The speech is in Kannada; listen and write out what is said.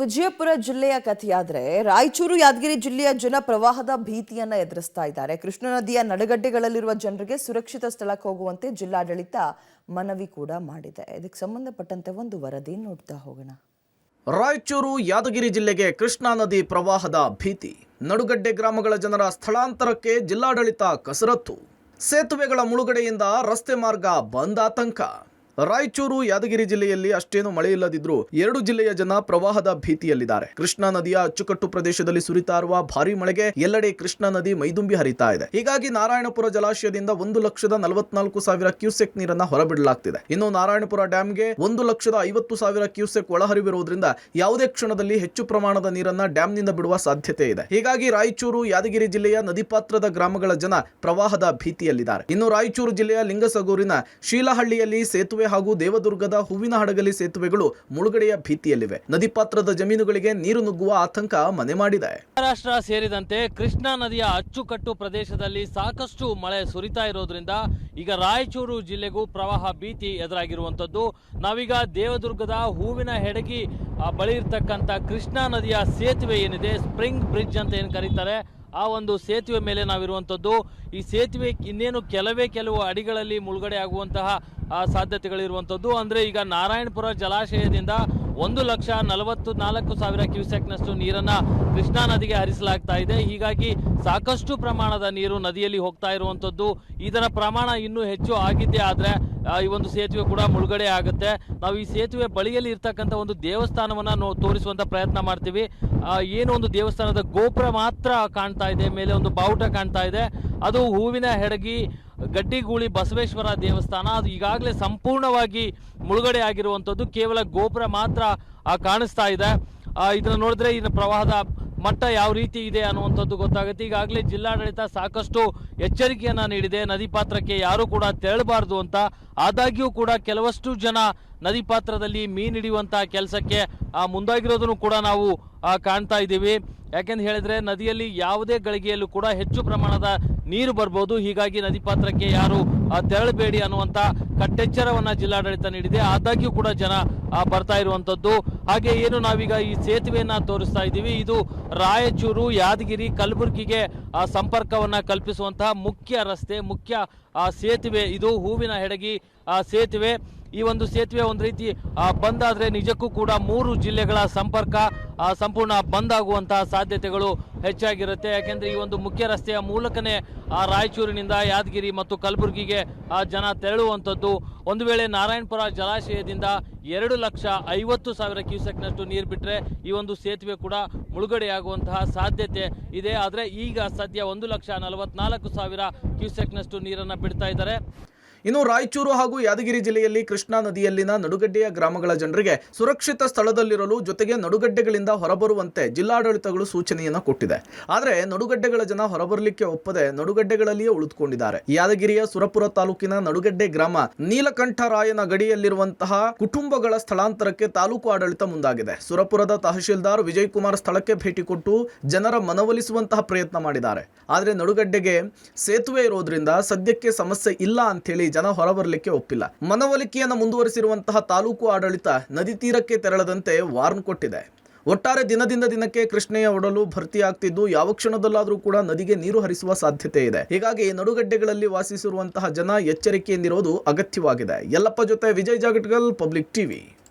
ವಿಜಯಪುರ ಜಿಲ್ಲೆಯ ಕಥೆಯಾದ್ರೆ ರಾಯಚೂರು ಯಾದಗಿರಿ ಜಿಲ್ಲೆಯ ಜನ ಪ್ರವಾಹದ ಭೀತಿಯನ್ನ ಎದುರಿಸ್ತಾ ಇದ್ದಾರೆ. ಕೃಷ್ಣಾ ನದಿಯ ನಡುಗಡ್ಡೆಗಳಲ್ಲಿರುವ ಜನರಿಗೆ ಸುರಕ್ಷಿತ ಸ್ಥಳಕ್ಕೆ ಹೋಗುವಂತೆ ಜಿಲ್ಲಾಡಳಿತ ಮನವಿ ಕೂಡ ಮಾಡಿದೆ. ಇದಕ್ಕೆ ಸಂಬಂಧಪಟ್ಟಂತೆ ಒಂದು ವರದಿ ನೋಡ್ತಾ ಹೋಗೋಣ. ರಾಯಚೂರು ಯಾದಗಿರಿ ಜಿಲ್ಲೆಗೆ ಕೃಷ್ಣಾ ನದಿ ಪ್ರವಾಹದ ಭೀತಿ. ನಡುಗಡ್ಡೆ ಗ್ರಾಮಗಳ ಜನರ ಸ್ಥಳಾಂತರಕ್ಕೆ ಜಿಲ್ಲಾಡಳಿತ ಕಸರತ್ತು. ಸೇತುವೆಗಳ ಮುಳುಗಡೆಯಿಂದ ರಸ್ತೆ ಮಾರ್ಗ ಬಂದ್ ಆತಂಕ. ರಾಯಚೂರು ಯಾದಗಿರಿ ಜಿಲ್ಲೆಯಲ್ಲಿ ಅಷ್ಟೇನು ಮಳೆ ಇಲ್ಲದಿದ್ರೂ ಎರಡು ಜಿಲ್ಲೆಯ ಜನ ಪ್ರವಾಹದ ಭೀತಿಯಲ್ಲಿದ್ದಾರೆ. ಕೃಷ್ಣಾ ನದಿಯ ಅಚ್ಚುಕಟ್ಟು ಪ್ರದೇಶದಲ್ಲಿ ಸುರಿತಾ ಇರುವ ಭಾರಿ ಮಳೆಗೆ ಎಲ್ಲೆಡೆ ಕೃಷ್ಣಾ ನದಿ ಮೈದುಂಬಿ ಹರಿತಾ ಇದೆ. ಹೀಗಾಗಿ ನಾರಾಯಣಪುರ ಜಲಾಶಯದಿಂದ 1,44,000 ಕ್ಯೂಸೆಕ್ ನೀರನ್ನ ಹೊರಬಿಡಲಾಗ್ತಿದೆ. ಇನ್ನು ನಾರಾಯಣಪುರ ಡ್ಯಾಂಗೆ 1,50,000 ಕ್ಯೂಸೆಕ್ ಒಳಹರಿವಿರುವುದರಿಂದ ಯಾವುದೇ ಕ್ಷಣದಲ್ಲಿ ಹೆಚ್ಚು ಪ್ರಮಾಣದ ನೀರನ್ನ ಡ್ಯಾಂನಿಂದ ಬಿಡುವ ಸಾಧ್ಯತೆ ಇದೆ. ಹೀಗಾಗಿ ರಾಯಚೂರು ಯಾದಗಿರಿ ಜಿಲ್ಲೆಯ ನದಿ ಪಾತ್ರದ ಗ್ರಾಮಗಳ ಜನ ಪ್ರವಾಹದ ಭೀತಿಯಲ್ಲಿದ್ದಾರೆ. ಇನ್ನು ರಾಯಚೂರು ಜಿಲ್ಲೆಯ ಲಿಂಗಸಗೂರಿನ ಶೀಲಹಳ್ಳಿಯಲ್ಲಿ ಸೇತುವೆ ಹಾಗೂ ದೇವದುರ್ಗದ ಹೂವಿನ ಹಡಗಲಿ ಸೇತುವೆಗಳು ಮುಳುಗಡೆಯ ಭೀತಿಯಲ್ಲಿವೆ. ನದಿ ಪಾತ್ರದ ಜಮೀನುಗಳಿಗೆ ನೀರು ನುಗ್ಗುವ ಆತಂಕ ಮನೆ ಮಾಡಿದೆ. ಮಹಾರಾಷ್ಟ್ರ ಸೇರಿದಂತೆ ಕೃಷ್ಣಾ ನದಿಯ ಅಚ್ಚುಕಟ್ಟು ಪ್ರದೇಶದಲ್ಲಿ ಸಾಕಷ್ಟು ಮಳೆ ಸುರಿತಾ ಇರೋದ್ರಿಂದ ಈಗ ರಾಯಚೂರು ಜಿಲ್ಲೆಗೂ ಪ್ರವಾಹ ಭೀತಿ ಎದುರಾಗಿರುವಂತದ್ದು. ನಾವೀಗ ದೇವದುರ್ಗದ ಹೂವಿನ ಹೆಡಗಿ ಬಳಿ ಇರ್ತಕ್ಕಂಥ ಕೃಷ್ಣಾ ನದಿಯ ಸೇತುವೆ ಏನಿದೆ, ಸ್ಪ್ರಿಂಗ್ ಬ್ರಿಡ್ಜ್ ಅಂತ ಏನು ಕರೀತಾರೆ, ಆ ಒಂದು ಸೇತುವೆ ಮೇಲೆ ನಾವಿರುವಂಥದ್ದು. ಈ ಸೇತುವೆ ಇನ್ನೇನು ಕೆಲವು ಅಡಿಗಳಲ್ಲಿ ಮುಳುಗಡೆ ಆಗುವಂತಹ ಸಾಧ್ಯತೆಗಳಿರುವಂಥದ್ದು. ಅಂದರೆ ಈಗ ನಾರಾಯಣಪುರ ಜಲಾಶಯದಿಂದ 1,44,000 ಕ್ಯೂಸೆಕ್ನಷ್ಟು ನೀರನ್ನು ಕೃಷ್ಣಾ ನದಿಗೆ ಹರಿಸಲಾಗ್ತಾ ಇದೆ. ಹೀಗಾಗಿ ಸಾಕಷ್ಟು ಪ್ರಮಾಣದ ನೀರು ನದಿಯಲ್ಲಿ ಹೋಗ್ತಾ ಇರುವಂಥದ್ದು. ಇದರ ಪ್ರಮಾಣ ಇನ್ನೂ ಹೆಚ್ಚು ಆಗಿದ್ದೇ ಆದರೆ ಈ ಒಂದು ಸೇತುವೆ ಕೂಡ ಮುಳುಗಡೆ ಆಗುತ್ತೆ. ನಾವು ಈ ಸೇತುವೆ ಬಳಿಯಲ್ಲಿ ಇರ್ತಕ್ಕಂಥ ಒಂದು ದೇವಸ್ಥಾನವನ್ನು ತೋರಿಸುವಂಥ ಪ್ರಯತ್ನ ಮಾಡ್ತೀವಿ. ಏನು ಒಂದು ದೇವಸ್ಥಾನದ ಗೋಪುರ ಮಾತ್ರ ಕಾಣ್ತಾ ಇದೆ, ಮೇಲೆ ಒಂದು ಬಾವುಟ ಕಾಣ್ತಾ ಇದೆ. ಅದು ಹೂವಿನ ಹೆಡಗಿ ಗಡ್ಡಿಗೂಳಿ ಬಸವೇಶ್ವರ ದೇವಸ್ಥಾನ. ಅದು ಈಗಾಗಲೇ ಸಂಪೂರ್ಣವಾಗಿ ಮುಳುಗಡೆ ಆಗಿರುವಂಥದ್ದು. ಕೇವಲ ಗೋಪುರ ಮಾತ್ರ ಕಾಣಿಸ್ತಾ ಇದೆ. ಇದನ್ನು ನೋಡಿದ್ರೆ ಇನ್ನು ಪ್ರವಾಹದ ಮಟ್ಟ ಯಾವ ರೀತಿ ಇದೆ ಅನ್ನುವಂಥದ್ದು ಗೊತ್ತಾಗುತ್ತೆ. ಈಗಾಗಲೇ ಜಿಲ್ಲಾಡಳಿತ ಸಾಕಷ್ಟು ಎಚ್ಚರಿಕೆಯನ್ನು ನೀಡಿದೆ. ನದಿ ಪಾತ್ರಕ್ಕೆ ಯಾರೂ ಕೂಡ ತೆರಳಬಾರ್ದು ಅಂತ. ಆದಾಗ್ಯೂ ಕೂಡ ಕೆಲವಷ್ಟು ಜನ ನದಿ ಪಾತ್ರದಲ್ಲಿ ಮೀನು ಹಿಡಿಯುವಂಥ ಕೆಲಸಕ್ಕೆ ಮುಂದಾಗಿರೋದನ್ನು ಕೂಡ ನಾವು ಕಾಣ್ತಾ ಇದ್ದೀವಿ. ಯಾಕೆಂತ ಹೇಳಿದ್ರೆ ನದಿಯಲ್ಲಿ ಯಾವುದೇ ಗಳಿಗೆಯಲ್ಲೂ ಕೂಡ ಹೆಚ್ಚು ಪ್ರಮಾಣದ ನೀರು ಬರ್ಬೋದು. ಹೀಗಾಗಿ ನದಿ ಪಾತ್ರಕ್ಕೆ ಯಾರು ತೆರಳಬೇಡಿ ಅನ್ನುವಂಥ ಕಟ್ಟೆಚ್ಚರವನ್ನ ಜಿಲ್ಲಾಡಳಿತ ನೀಡಿದೆ. ಆದಾಗ್ಯೂ ಕೂಡ ಜನ ಬರ್ತಾ ಇರುವಂಥದ್ದು. ಹಾಗೆ ಏನು ನಾವೀಗ ಈ ಸೇತುವೆಯನ್ನ ತೋರಿಸ್ತಾ ಇದ್ದೀವಿ, ಇದು ರಾಯಚೂರು ಯಾದಗಿರಿ ಕಲಬುರಗಿಗೆ ಸಂಪರ್ಕವನ್ನ ಕಲ್ಪಿಸುವಂತಹ ಮುಖ್ಯ ರಸ್ತೆ, ಮುಖ್ಯ ಸೇತುವೆ. ಇದು ಹೂವಿನ ಹೆಡಗಿ ಸೇತುವೆ. ಈ ಒಂದು ಸೇತುವೆ ಒಂದು ರೀತಿ ಬಂದ್ ಆದರೆ ನಿಜಕ್ಕೂ ಕೂಡ 3 ಜಿಲ್ಲೆಗಳ ಸಂಪರ್ಕ ಸಂಪೂರ್ಣ ಬಂದ್ ಆಗುವಂತಹ ಸಾಧ್ಯತೆಗಳು ಹೆಚ್ಚಾಗಿರುತ್ತೆ. ಯಾಕೆಂದ್ರೆ ಈ ಒಂದು ಮುಖ್ಯ ರಸ್ತೆಯ ಮೂಲಕನೇ ರಾಯಚೂರಿನಿಂದ ಯಾದಗಿರಿ ಮತ್ತು ಕಲಬುರಗಿಗೆ ಜನ ತೆರಳುವಂಥದ್ದು. ಒಂದು ವೇಳೆ ನಾರಾಯಣಪುರ ಜಲಾಶಯದಿಂದ 2,50,000 ಕ್ಯೂಸೆಕ್ನಷ್ಟು ನೀರು ಬಿಟ್ಟರೆ ಈ ಒಂದು ಸೇತುವೆ ಕೂಡ ಮುಳುಗಡೆಯಾಗುವಂತಹ ಸಾಧ್ಯತೆ ಇದೆ. ಆದರೆ ಈಗ ಸದ್ಯ 1,44,000 ಕ್ಯೂಸೆಕ್ನಷ್ಟು ನೀರನ್ನು ಬಿಡ್ತಾ ಇದ್ದಾರೆ. ಇನ್ನು ರಾಯಚೂರು ಹಾಗೂ ಯಾದಗಿರಿ ಜಿಲ್ಲೆಯಲ್ಲಿ ಕೃಷ್ಣಾ ನದಿಯಲ್ಲಿನ ನಡುಗಡ್ಡೆಯ ಗ್ರಾಮಗಳ ಜನರಿಗೆ ಸುರಕ್ಷಿತ ಸ್ಥಳದಲ್ಲಿರಲು ಜೊತೆಗೆ ನಡುಗಡ್ಡೆಗಳಿಂದ ಹೊರಬರುವಂತೆ ಜಿಲ್ಲಾಡಳಿತಗಳು ಸೂಚನೆಯನ್ನು ಕೊಟ್ಟಿದೆ. ಆದರೆ ನಡುಗಡ್ಡೆಗಳ ಜನ ಹೊರಬರಲಿಕ್ಕೆ ಒಪ್ಪದೆ ನಡುಗಡ್ಡೆಗಳಲ್ಲಿಯೇ ಉಳಿದುಕೊಂಡಿದ್ದಾರೆ. ಯಾದಗಿರಿಯ ಸುರಪುರ ತಾಲೂಕಿನ ನಡುಗಡ್ಡೆ ಗ್ರಾಮ ನೀಲಕಂಠರಾಯನ ಗಡಿಯಲ್ಲಿರುವಂತಹ ಕುಟುಂಬಗಳ ಸ್ಥಳಾಂತರಕ್ಕೆ ತಾಲೂಕು ಆಡಳಿತ ಮುಂದಾಗಿದೆ. ಸುರಪುರದ ತಹಶೀಲ್ದಾರ್ ವಿಜಯ್ ಕುಮಾರ್ ಸ್ಥಳಕ್ಕೆ ಭೇಟಿ ಕೊಟ್ಟು ಜನರ ಮನವೊಲಿಸುವಂತಹ ಪ್ರಯತ್ನ ಮಾಡಿದ್ದಾರೆ. ಆದರೆ ನಡುಗಡ್ಡೆಗೆ ಸೇತುವೆ ಇರೋದ್ರಿಂದ ಸದ್ಯಕ್ಕೆ ಸಮಸ್ಯೆ ಇಲ್ಲ ಅಂತೇಳಿ ಜನ ಹೊರಬರಲಿಕ್ಕೆ ಒಪ್ಪಿಲ್ಲ. ಮನವೊಲಿಕೆಯನ್ನು ಮುಂದುವರಿಸಿರುವಂತಹ ತಾಲೂಕು ಆಡಳಿತ ನದಿ ತೀರಕ್ಕೆ ತೆರಳದಂತೆ ವಾರ್ನ್ ಕೊಟ್ಟಿದೆ. ಒಟ್ಟಾರೆ ದಿನದಿಂದ ದಿನಕ್ಕೆ ಕೃಷ್ಣೆಯ ಒಡಲು ಭರ್ತಿಯಾಗ್ತಿದ್ದು ಯಾವ ಕ್ಷಣದಲ್ಲಾದರೂ ಕೂಡ ನದಿಗೆ ನೀರು ಹರಿಸುವ ಸಾಧ್ಯತೆ ಇದೆ. ಹೀಗಾಗಿ ನಡುಗಡ್ಡೆಗಳಲ್ಲಿ ವಾಸಿಸಿರುವಂತಹ ಜನ ಎಚ್ಚರಿಕೆಯಿಂದಿರೋದು ಅಗತ್ಯವಾಗಿದೆ. ಯಲ್ಲಪ್ಪ ಜೊತೆ ವಿಜಯ್ ಜಾಗಟ್ಕಲ್, ಪಬ್ಲಿಕ್ ಟಿವಿ.